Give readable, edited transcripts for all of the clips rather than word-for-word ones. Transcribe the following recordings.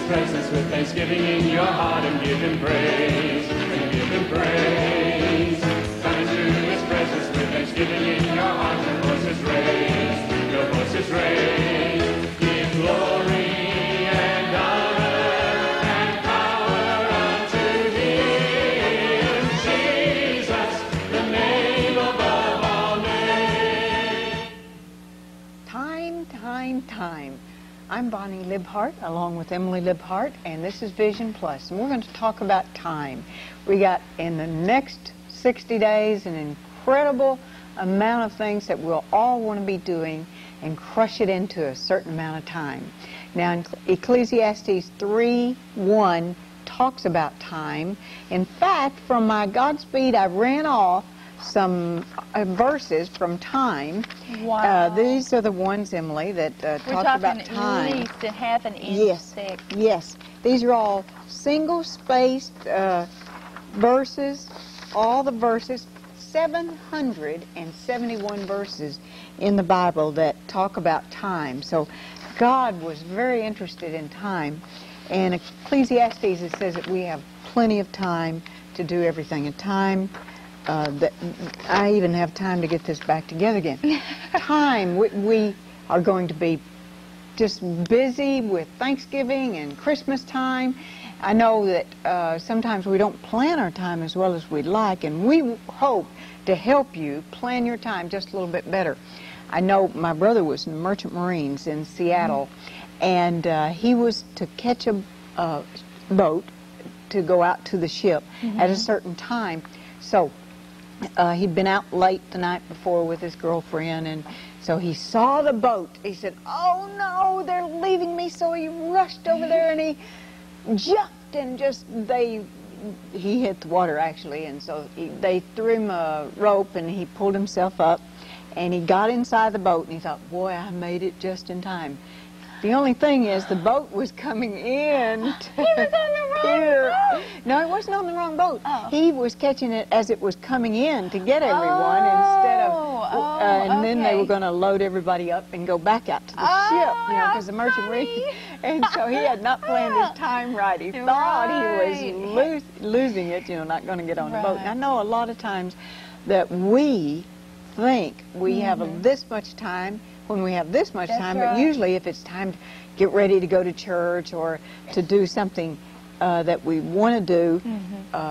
presence with thanksgiving in your heart and give him praise. And give him praise. Come into his presence with thanksgiving in your heart. Your voices raised. Your voices raised. Give glory and honor and power unto him. Jesus, the name above all names. Time. I'm Bonnie Libhart, along with Emily Libhart, and this is Vision Plus, and we're going to talk about time. We got, in the next 60 days, an incredible amount of things that we'll all want to be doing and crush it into a certain amount of time. Now, in Ecclesiastes 3:1 talks about time. In fact, from my Godspeed, I ran off some verses from time. Wow. These are the ones, Emily, that talk about time. At least a half an inch thick. Yes. These are all single-spaced verses, all the verses, 771 verses in the Bible that talk about time. So God was very interested in time. And Ecclesiastes, it says that we have plenty of time to do everything. And time, that I even have time to get this back together again. Time, we are going to be just busy with Thanksgiving and Christmas time. I know that sometimes we don't plan our time as well as we'd like, and we hope to help you plan your time just a little bit better. I know my brother was in the Merchant Marines in Seattle, and he was to catch a boat to go out to the ship at a certain time. So he'd been out late the night before with his girlfriend, and so he saw the boat. He said, "Oh no, they're leaving me." So he rushed over there and he jumped and he hit the water actually, and so they threw him a rope and he pulled himself up and he got inside the boat and he thought, "Boy, I made it just in time." The only thing is the boat was coming in. He was on the wrong boat. No, it wasn't on the wrong boat. Oh. He was catching it as it was coming in to get everyone instead of, and then they were going to load everybody up and go back out to the ship, you know, because the Merchant Marine. And so he had not planned his time right. He thought he was losing it, you know, not going to get on the boat. And I know a lot of times that we think we have this much time when we have this much time, but usually if it's time to get ready to go to church or to do something that we want to do,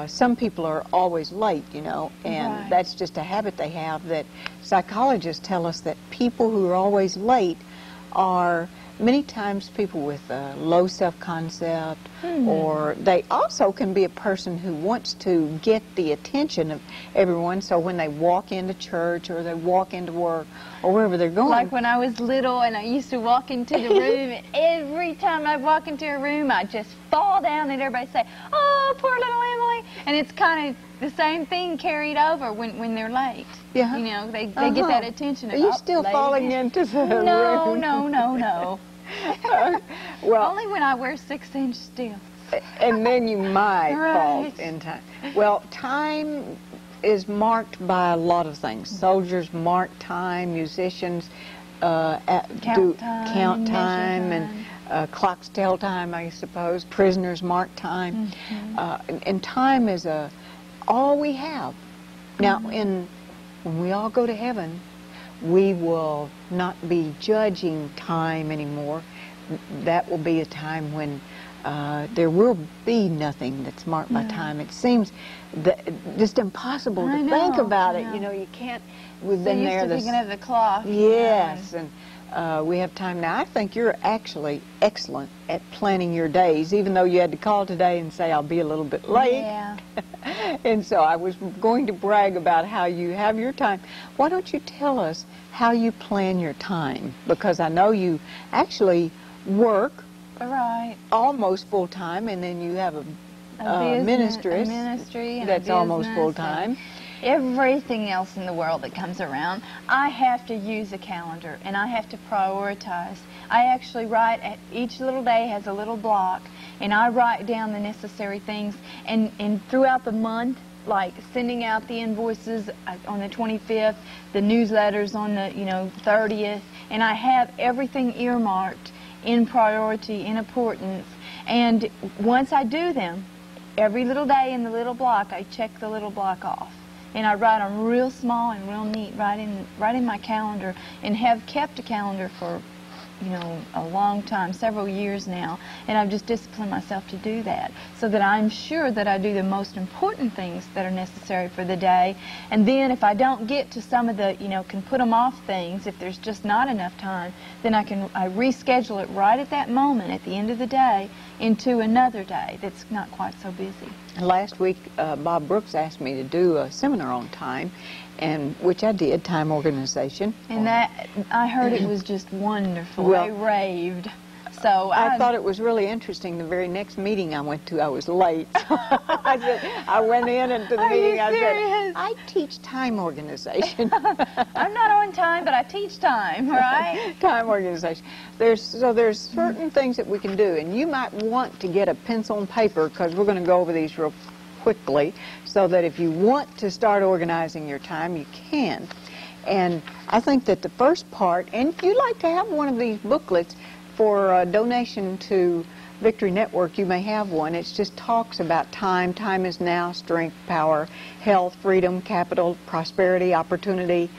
some people are always late, you know, and that's just a habit they have. That psychologists tell us that people who are always late are many times people with low self-concept, or they also can be a person who wants to get the attention of everyone, so when they walk into church or they walk into work or wherever they're going. Like when I was little and I used to walk into the room, and every time I walk into a room, I'd just fall down and everybody say, "Oh, poor little Emily." And it's kind of the same thing carried over when they're late. Yeah. You know, they get that attention. Are you still falling into the room? No. Well, only when I wear 6-inch stilts. And then you might fall in time. Well, time is marked by a lot of things. Soldiers mark time, musicians count time, and clocks tell time, I suppose. Prisoners mark time. And time is all we have. Now, when we all go to heaven, we will not be judging time anymore. That will be a time when there will be nothing that's marked by time. It seems just impossible to think about it. You know, you can't. We've been there. Thinking of the clock. Yes, and we have time now. I think you're actually excellent at planning your days, even though you had to call today and say, "I'll be a little bit late." Yeah. And so I was going to brag about how you have your time. Why don't you tell us how you plan your time? Because I know you actually work almost full-time, and then you have a ministry that's almost full-time. Everything else in the world that comes around, I have to use a calendar, and I have to prioritize. I actually write, each little day has a little block, and I write down the necessary things, and throughout the month, like sending out the invoices on the 25th, the newsletters on the 30th, and I have everything earmarked in priority, in importance, And once I do them, every little day in the little block, I check the little block off. And I write them real small and real neat right in my calendar, and have kept a calendar for, you know, a long time, several years now, and I've just disciplined myself to do that so that I'm sure that I do the most important things that are necessary for the day. And then if I don't get to some of the, you know, can put them off things, if there's just not enough time, then I reschedule it right at that moment at the end of the day into another day that's not quite so busy. Last week, Bob Brooks asked me to do a seminar on time, and which I did, time organization. And that, I heard it was just wonderful. Well, they raved. So I thought it was really interesting. The very next meeting I went to, I was late. I went in and to the meeting, I said, I teach time organization. I'm not on time, but I teach time, right? Time organization. There's certain things that we can do, and you might want to get a pencil and paper, because we're going to go over these real quickly, so that if you want to start organizing your time, you can. And I think that the first part, and if you'd like to have one of these booklets for a donation to Victory Network, you may have one. It just talks about time. Time is now, strength, power, health, freedom, capital, prosperity, opportunity.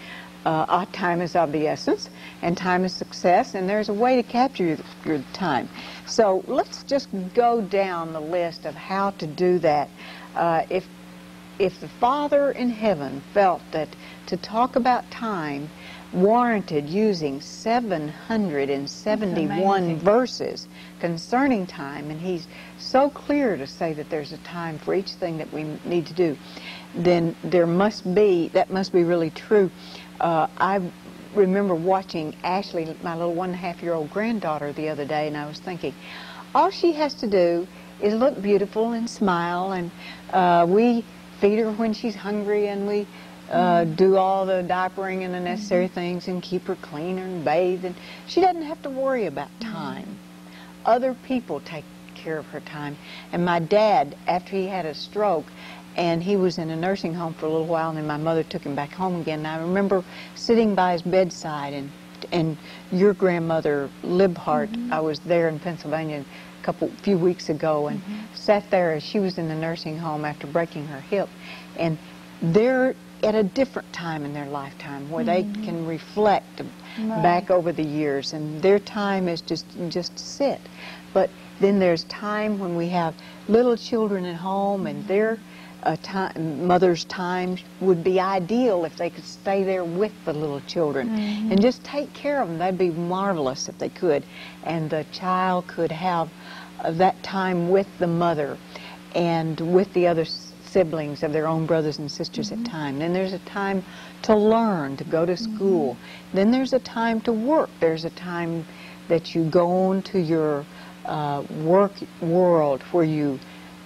Time is of the essence, and time is success, and there's a way to capture your time. So let's just go down the list of how to do that. If the Father in heaven felt that to talk about time warranted using 771 verses concerning time, and he's so clear to say that there's a time for each thing that we need to do, then that must be really true. I remember watching Ashley, my little 1.5-year-old granddaughter, the other day, and I was thinking, all she has to do is look beautiful and smile, and we feed her when she's hungry, and we do all the diapering and the necessary things, and keep her clean and bathed, and she doesn't have to worry about time. Other people take care of her time. And my dad, after he had a stroke, and he was in a nursing home for a little while, and then my mother took him back home again, and I remember sitting by his bedside, and your grandmother, Libhart, I was there in Pennsylvania a few weeks ago, and sat there as she was in the nursing home after breaking her hip, and they're at a different time in their lifetime where they can reflect back over the years, and their time is just to sit. But then there's time when we have little children at home, and their mother's time would be ideal if they could stay there with the little children and just take care of them. That'd be marvelous if they could, and the child could have that time with the mother and with the other siblings of their own brothers and sisters at time. Then there's a time to learn, to go to school. Then there's a time to work. There's a time that you go on to your work world where you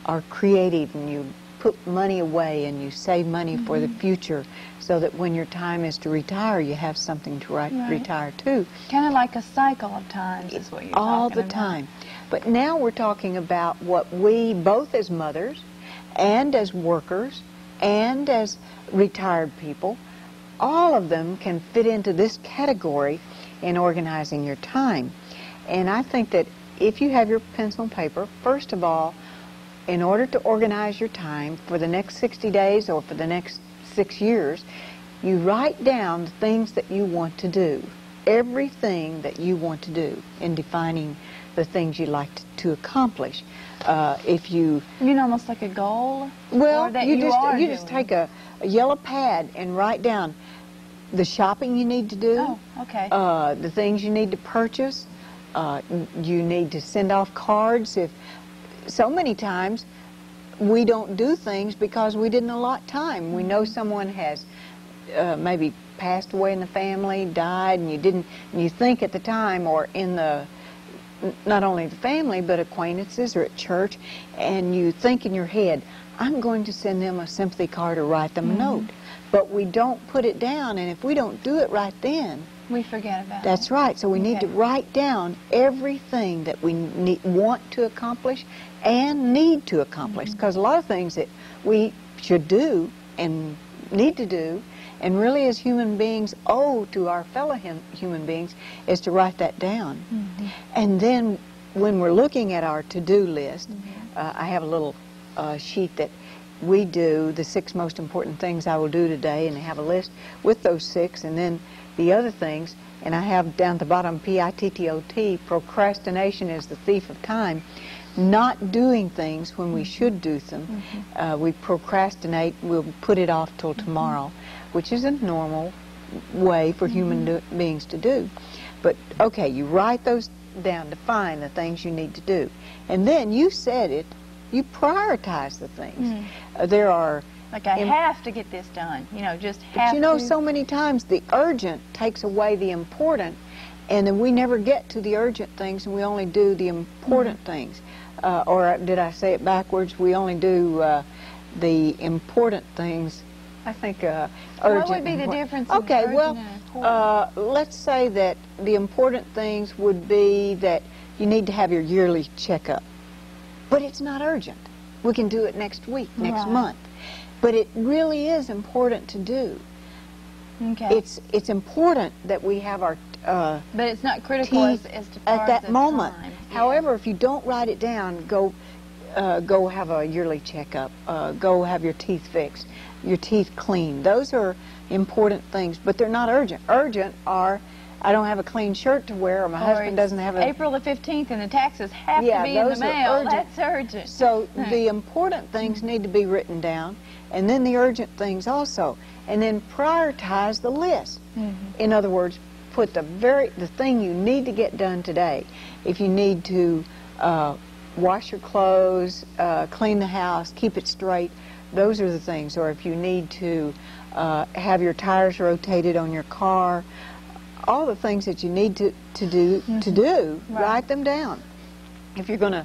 are creative and you put money away and you save money for the future, so that when your time is to retire, you have something to retire to. Kind of like a cycle of times is what you're all talking the about. time. But now we're talking about what we, both as mothers and as workers and as retired people, all of them can fit into this category in organizing your time. And I think that if you have your pencil and paper, first of all, in order to organize your time for the next 60 days or for the next 6 years, you write down the things that you want to do, everything that you want to do, in defining the things you'd like to accomplish. If you mean almost like a goal? Well, or that you doing? just take a yellow pad and write down the shopping you need to do, Oh, okay. the things you need to purchase. You need to send off cards. If so many times we don't do things because we didn't allot time. We know someone has maybe passed away in the family, died, and you didn't. And you think at the time, or in the not only the family but acquaintances or at church, and you think in your head, I'm going to send them a sympathy card or write them a note. But we don't put it down, and if we don't do it right then, we forget about it. That's right. So we need to write down everything that we want to accomplish and need to accomplish, because a lot of things that we should do and need to do, and really as human beings owe to our fellow human beings, is to write that down. And then when we're looking at our to-do list, I have a little sheet that we do, the 6 most important things I will do today, and I have a list with those 6, and then the other things, and I have down at the bottom PITTOT, procrastination is the thief of time, not doing things when we should do them. We procrastinate, we'll put it off till tomorrow, which is a normal way for human beings to do. But, okay, you write those down, define the things you need to do. And then you said it, you prioritize the things. There are... Like, I have to get this done, you know, just have But you know, to. so many times the urgent takes away the important, and then we never get to the urgent things, and we only do the important things. Or did I say it backwards? We only do the important things. I think urgent. What would be the difference in Okay, urgent well, and important? let's say that the important things would be that you need to have your yearly checkup. But it's not urgent. We can do it next week, next month. But it really is important to do. Okay. It's important that we have our but it's not critical as to at that moment. time. However, if you don't write it down, go have a yearly checkup. Go have your teeth fixed, your teeth cleaned. Those are important things, but they're not urgent. Urgent are, I don't have a clean shirt to wear, or my husband doesn't have a... April the 15th and the taxes have to be in the those are mail. urgent. That's urgent. So the important things need to be written down, and then the urgent things also. And then prioritize the list. In other words, put the thing you need to get done today. If you need to wash your clothes, clean the house, keep it straight, those are the things. Or if you need to have your tires rotated on your car, all the things that you need to do, write them down. If you're going to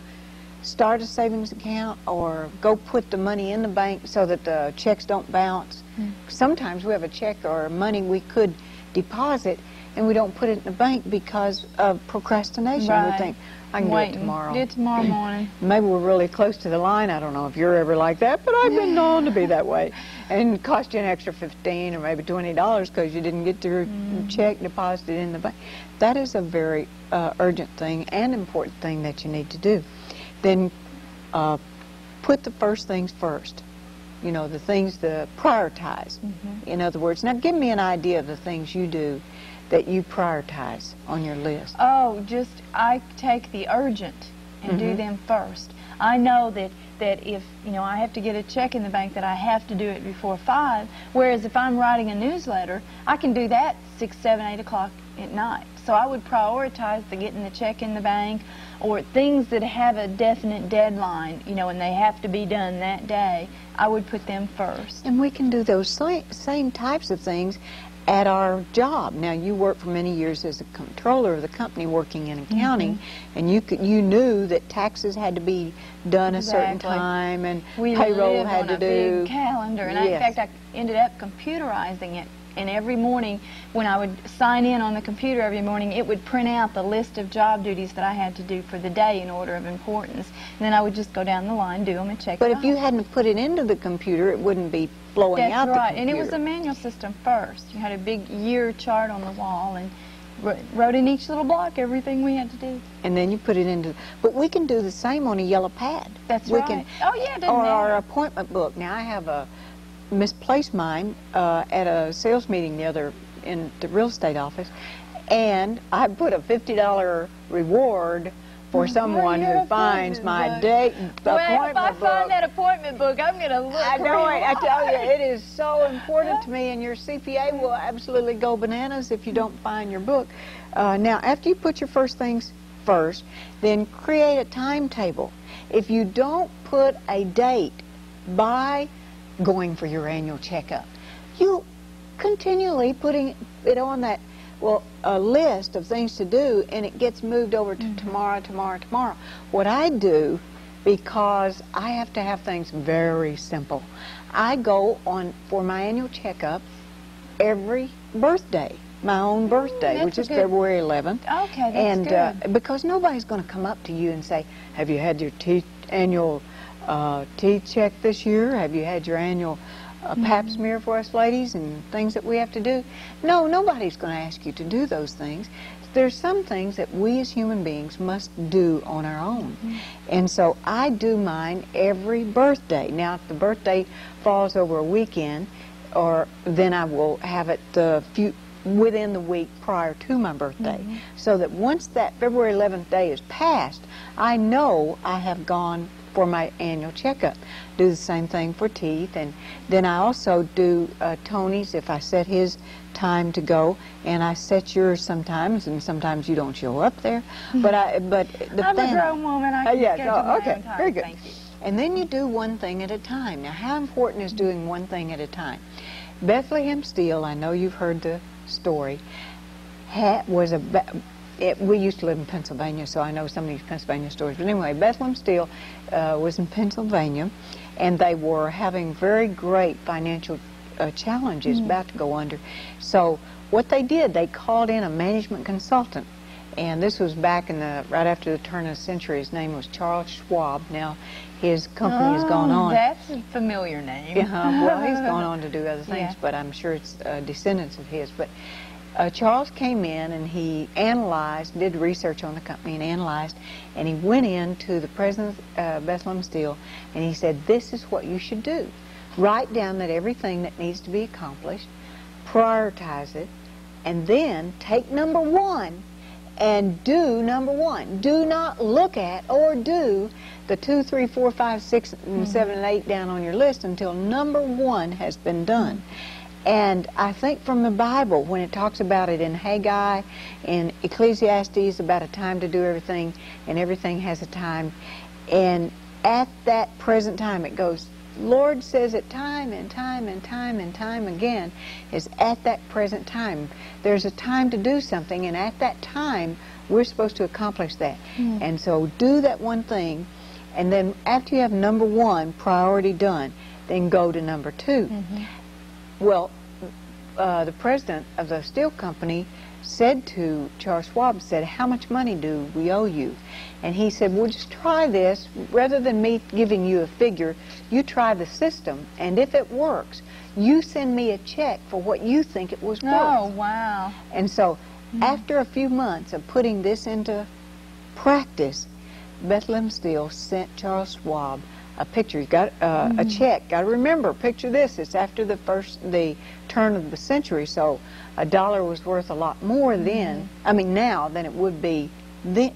start a savings account or go put the money in the bank so that the checks don't bounce. Sometimes we have a check or money we could deposit and we don't put it in the bank because of procrastination. We think, I can do it tomorrow. Do it tomorrow morning. Maybe we're really close to the line. I don't know if you're ever like that, but I've been known to be that way. And it cost you an extra $15 or maybe $20 because you didn't get your check deposited in the bank. That is a very urgent thing and important thing that you need to do. Then put the first things first. You know, the things to prioritize. In other words, now give me an idea of the things you do that you prioritize on your list. Oh, I take the urgent and do them first. I know that if, you know, I have to get a check in the bank, that I have to do it before 5, whereas if I'm writing a newsletter, I can do that 6, 7, 8 o'clock at night. So I would prioritize getting the check in the bank, or things that have a definite deadline, you know, and they have to be done that day. I would put them first. And we can do those same types of things at our job. Now, you worked for many years as a controller of the company working in accounting, and you knew that taxes had to be done a certain time, and payroll had to do. We lived on a big calendar, and in fact, I ended up computerizing it. And every morning, when I would sign in on the computer every morning, it would print out the list of job duties that I had to do for the day in order of importance. And then I would just go down the line, do them, and check But them if you hadn't put it into the computer, it wouldn't be flowing out the computer. That's right. And it was a manual system first. You had a big year chart on the wall and wrote in each little block everything we had to do. And then you put it into... But we can do the same on a yellow pad. That's we right. Can, oh, yeah, it doesn't Or matter. our appointment book. Now, I have misplaced mine at a sales meeting in the real estate office, and I put a $50 reward for someone who finds my appointment book. Well, if I find that appointment book, I'm going to look. I know it. I tell you, it is so important to me, and your CPA will absolutely go bananas if you don't find your book. Now, after you put your first things first, then create a timetable. If you don't put a date by going for your annual checkup, you continually putting it on that a list of things to do, and it gets moved over to tomorrow. What I do, because I have to have things very simple, I go on for my annual checkup every birthday, my own birthday, which is February 11th. Okay, that's good. Because nobody's going to come up to you and say, have you had your annual teeth checked this year? Have you had your annual a pap smear for us ladies and things that we have to do. No, nobody's going to ask you to do those things. There's some things that we as human beings must do on our own. And so I do mine every birthday. Now, if the birthday falls over a weekend, or then I will have it within the week prior to my birthday, so that once that February 11th day is passed, I know I have gone for my annual checkup. Do the same thing for teeth, and then I also do Tony's if I set his time to go, and I set yours sometimes, and sometimes you don't show up there. But I'm a grown woman. I can schedule my own time. Very good. Thank you. And then you do one thing at a time. Now, how important is doing one thing at a time? Bethlehem Steel, I know you've heard the story, we used to live in Pennsylvania, so I know some of these Pennsylvania stories. But anyway, Bethlehem Steel was in Pennsylvania, and they were having very great financial challenges, about to go under. So what they did, they called in a management consultant, and this was back in right after the turn of the century. His name was Charles Schwab. Now, his company has gone on. That's a familiar name. Well, he's gone on to do other things, Yeah. but I'm sure it's descendants of his. But Charles came in and he analyzed, did research on the company and analyzed, and he went in to the president of Bethlehem Steel and he said, this is what you should do. Write down that everything that needs to be accomplished, prioritize it, and then take number one and do number one. Do not look at or do the 2, 3, 4, 5, 6, and 7, and 8 down on your list until number one has been done. And I think from the Bible, when it talks about it in Haggai, in Ecclesiastes, about a time to do everything, and everything has a time, and at that present time it goes, Lord says it time and time and time and time again, is at that present time. There's a time to do something, and at that time we're supposed to accomplish that. And so do that one thing, and then after you have number one, priority done, then go to number two. Well, the president of the steel company said to Charles Schwab, said, how much money do we owe you? And he said, well, just try this. Rather than me giving you a figure, you try the system, and if it works, you send me a check for what you think it was worth. Oh, wow. And so after a few months of putting this into practice, Bethlehem Steel sent Charles Schwab a picture. You got a check. Got to remember, picture this. It's after the turn of the century, so $1 was worth a lot more then. I mean now than it would be then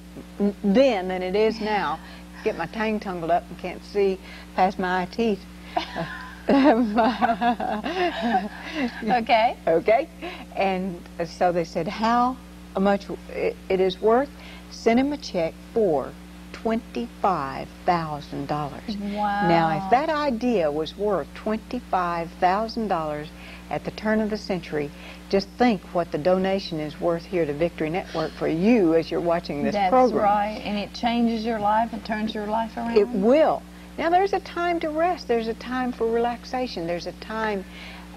than it is now. Get my tongue tangled up and can't see past my eye teeth. Okay. Okay. And so they said how much it is worth. Send him a check for $25,000. Wow. Now, if that idea was worth $25,000 at the turn of the century, just think what the donation is worth here to Victory Network for you as you're watching this program. That's right, and it changes your life and turns your life around. It will. Now, there's a time to rest. There's a time for relaxation. There's a time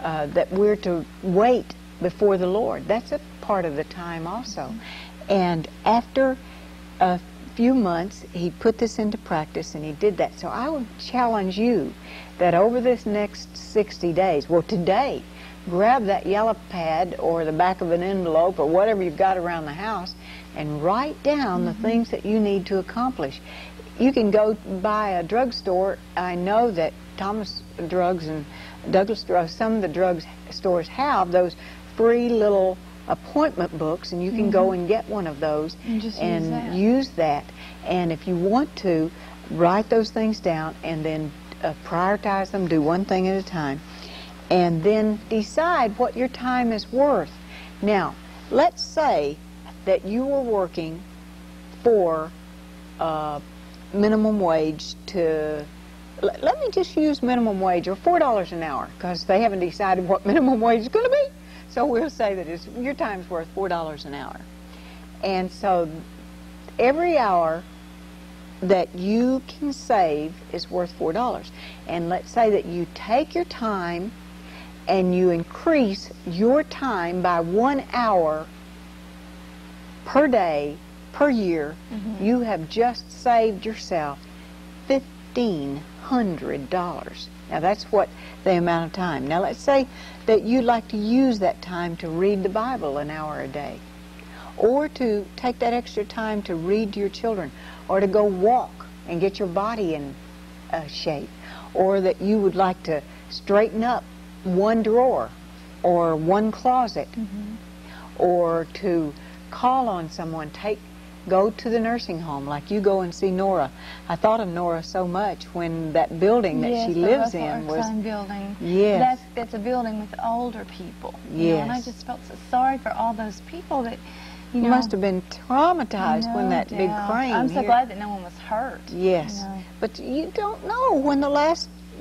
that we're to wait before the Lord. That's a part of the time also. And after a few months, he put this into practice, and he did that. So I would challenge you that over this next 60 days, well, today, grab that yellow pad or the back of an envelope or whatever you've got around the house and write down the things that you need to accomplish. You can go by a drugstore. I know that Thomas Drugs and Douglas Drugs, some of the drug stores have those free little appointment books, and you can go and get one of those And just use that. And if you want to, write those things down and then prioritize them, do one thing at a time, and then decide what your time is worth. Now, let's say that you were working for minimum wage to, let me just use minimum wage, or $4 an hour, because they haven't decided what minimum wage is going to be. So we'll say that your time's worth $4 an hour. And so every hour that you can save is worth $4. And let's say that you take your time and you increase your time by 1 hour per day, per year, you have just saved yourself $1,500. Now that's what the amount of time. Now let's say that you'd like to use that time to read the Bible an hour a day, or to take that extra time to read to your children, or to go walk and get your body in shape, or that you would like to straighten up one drawer or one closet, or to call on someone, go to the nursing home, like you go and see Nora. I thought of Nora so much when that building that she lives in was... building. Yes. That's a building with older people. You Yes. know, and I just felt so sorry for all those people that, you know... must have been traumatized when that big crane I'm so hit. glad that no one was hurt. Yes. You know. But you don't know when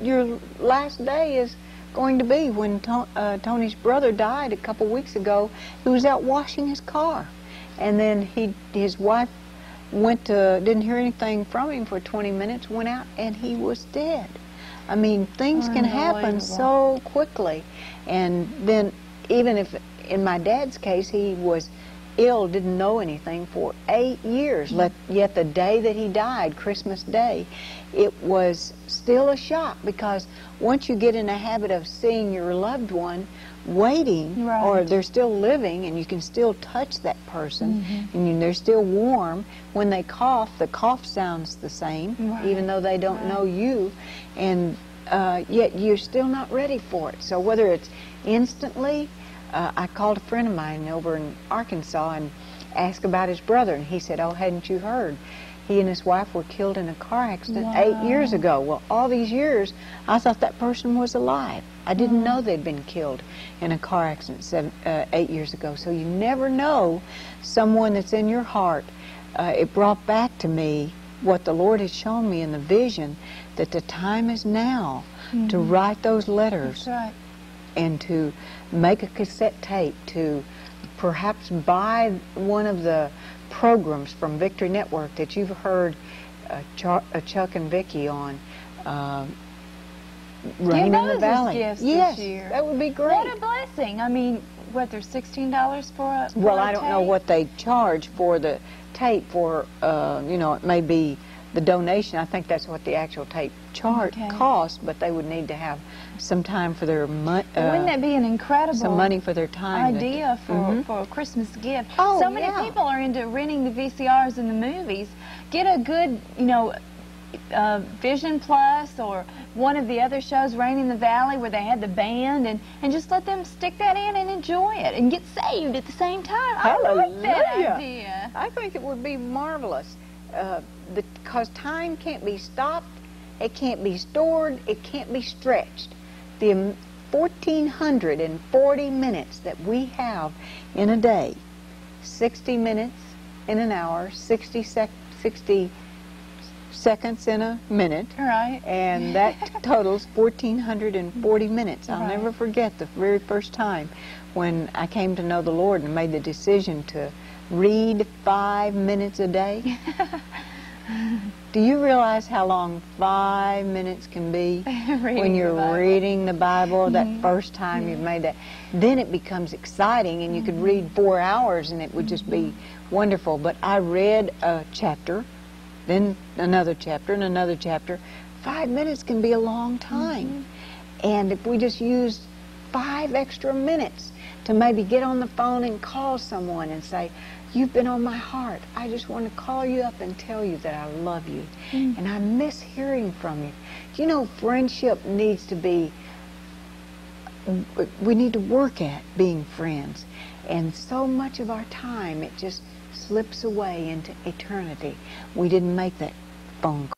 your last day is going to be. When Tony's brother died a couple weeks ago, he was out washing his car. And then his wife didn't hear anything from him for 20 minutes, went out, and he was dead. I mean, things can happen so quickly. And then, even if, in my dad's case, he was ill, didn't know anything for 8 years, yet the day that he died, Christmas Day, it was still a shock, because once you get in a habit of seeing your loved one waiting, or they're still living, and you can still touch that person, and they're still warm, when they cough, the cough sounds the same, even though they don't know you, and yet you're still not ready for it. So whether it's instantly, I called a friend of mine over in Arkansas and asked about his brother, and he said, "Oh, hadn't you heard? He and his wife were killed in a car accident 8 years ago." Well, all these years, I thought that person was alive. I didn't know they'd been killed in a car accident 8 years ago. So you never know someone that's in your heart. It brought back to me what the Lord has shown me in the vision, that the time is now to write those letters. That's right. And to make a cassette tape, to perhaps buy one of the programs from Victory Network that you've heard Chuck and Vicki on, Rain in the Valley. Gifts yes, this year. That would be great. What a blessing. I mean, what, there's $16 for a Well, I don't know what they charge for the tape for, you know, it may be the donation. I think that's what the actual tape cost, but they would need to have some time for their money. Wouldn't that be an incredible some money for their time idea for a Christmas gift? Oh, so many people are into renting the VCRs in the movies. Get a good, you know, Vision Plus or one of the other shows, Rain in the Valley, where they had the band, and just let them stick that in and enjoy it and get saved at the same time. Hallelujah. I like that idea. I think it would be marvelous, because time can't be stopped, it can't be stored, it can't be stretched. The 1,440 minutes that we have in a day, 60 minutes in an hour, 60 seconds in a minute, Right. and that totals 1,440 minutes. I'll never forget the very first time when I came to know the Lord and made the decision to read 5 minutes a day. Do you realize how long 5 minutes can be when you're reading the Bible that first time you've made that? Then it becomes exciting, and you could read 4 hours and it would just be wonderful. But I read a chapter, then another chapter, and another chapter. 5 minutes can be a long time. And if we just used 5 extra minutes to maybe get on the phone and call someone and say, "You've been on my heart. I just want to call you up and tell you that I love you. And I miss hearing from you." You know, friendship needs to be, we need to work at being friends. And so much of our time, it just slips away into eternity. We didn't make that phone call.